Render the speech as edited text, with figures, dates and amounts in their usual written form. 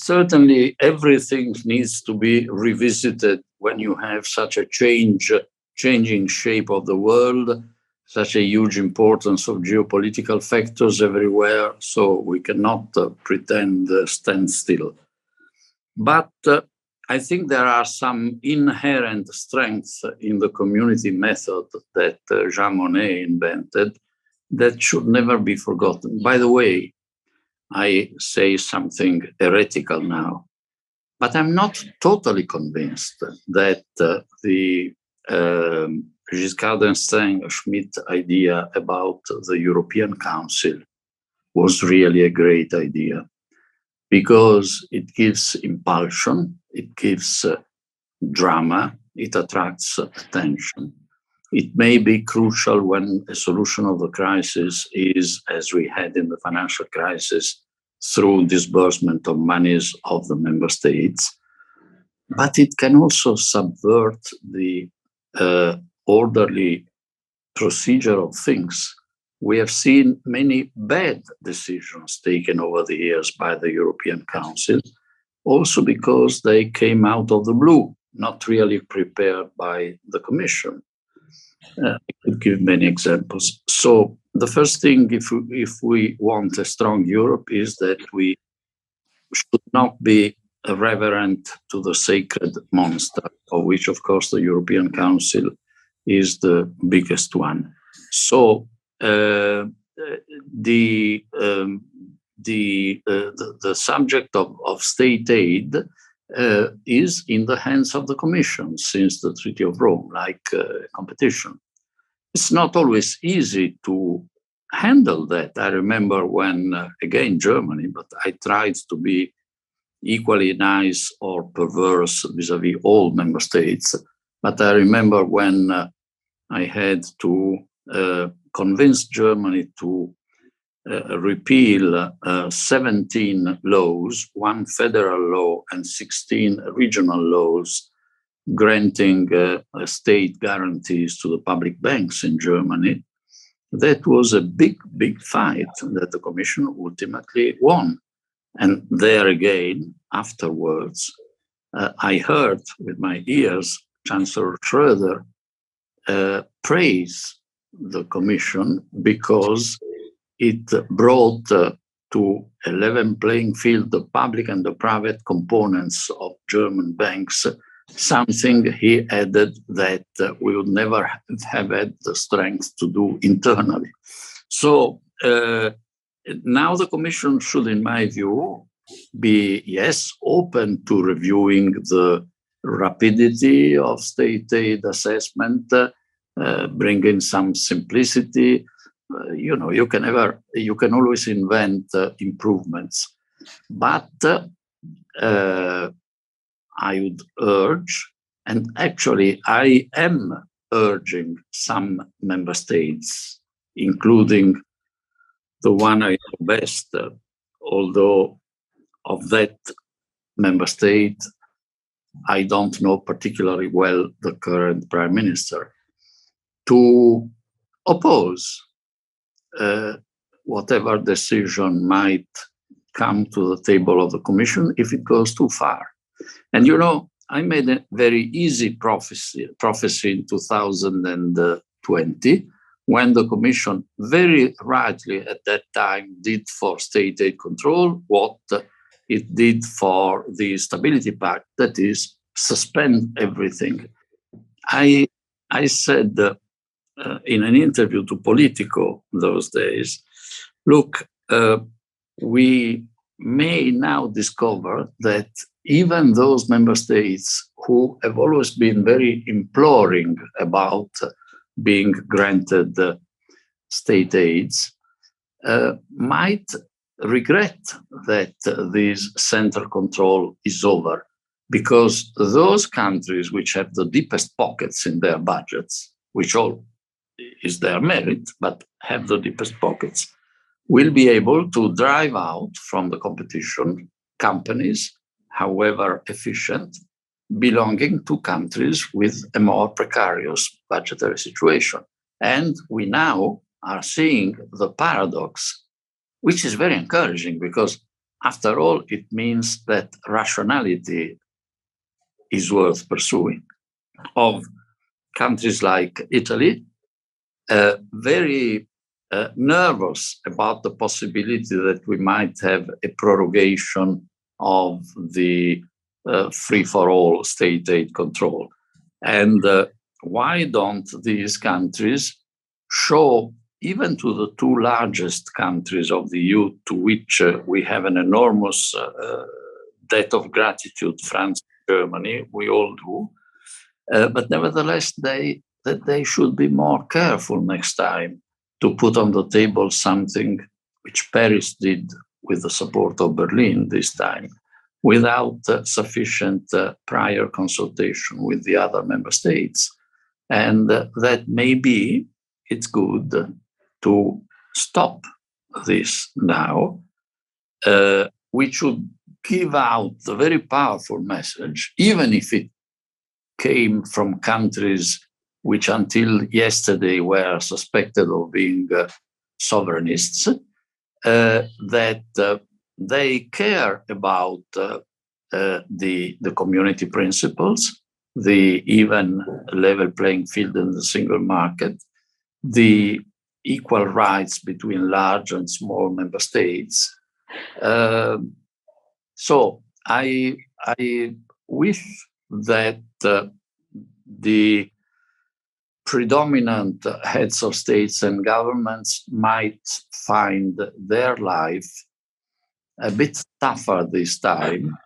Certainly, everything needs to be revisited when you have such a changing shape of the world, such a huge importance of geopolitical factors everywhere. So we cannot pretend stand still. But I think there are some inherent strengths in the community method that Jean Monnet invented that should never be forgotten. By the way, I say something heretical now, but I'm not totally convinced that the Giscard d'Estaing Schmidt idea about the European Council was really a great idea, because it gives impulsion, it gives drama, it attracts attention. It may be crucial when a solution of the crisis is, as we had in the financial crisis, through disbursement of monies of the member states. But it can also subvert the orderly procedure of things. We have seen many bad decisions taken over the years by the European Council, also because they came out of the blue, not really prepared by the Commission. I could give many examples. So the first thing, if we want a strong Europe, is that we should not be irreverent to the sacred monster, of which, of course, the European Council is the biggest one. So the subject of state aid is in the hands of the Commission since the Treaty of Rome, like competition. It's not always easy to handle that. I remember when, again, Germany, but I tried to be equally nice or perverse vis-a-vis all member states. But I remember when I had to convince Germany to repeal 17 laws, one federal law and 16 regional laws, granting state guarantees to the public banks in Germany. That was a big, big fight that the Commission ultimately won. And there again, afterwards, I heard with my ears Chancellor Schröder praise the Commission because it brought to a level playing field the public and the private components of German banks, something he added that we would never have had the strength to do internally. So now the Commission should, in my view, be, yes, open to reviewing the rapidity of state aid assessment, bring in some simplicity. You can always invent improvements, but I would urge, and actually I am urging some member states, including the one I know best, although of that member state, I don't know particularly well the current prime minister, to oppose whatever decision might come to the table of the Commission if it goes too far. And I made a very easy prophecy in 2020, when the Commission very rightly at that time did for state aid control what it did for the Stability Pact, that is, suspend everything. I said in an interview to Politico those days, look, we may now discover that even those member states who have always been very imploring about being granted state aids might regret that this central control is over, because those countries which have the deepest pockets in their budgets, which all is their merit, but have the deepest pockets, will be able to drive out from the competition companies, however efficient, belonging to countries with a more precarious budgetary situation. And we now are seeing the paradox, which is very encouraging, because after all, it means that rationality is worth pursuing. Of countries like Italy, very nervous about the possibility that we might have a prorogation of the free for all state aid control. And why don't these countries show, even to the two largest countries of the EU, to which we have an enormous debt of gratitude, France, Germany, we all do, but nevertheless, that they should be more careful next time to put on the table something which Paris did with the support of Berlin this time, without sufficient prior consultation with the other member states. And that maybe it's good to stop this now. We should give out the very powerful message, even if it came from countries which until yesterday were suspected of being sovereignists, that they care about the community principles, the even level playing field in the single market, the equal rights between large and small member states. So I wish that the predominant heads of states and governments might find their life a bit tougher this time,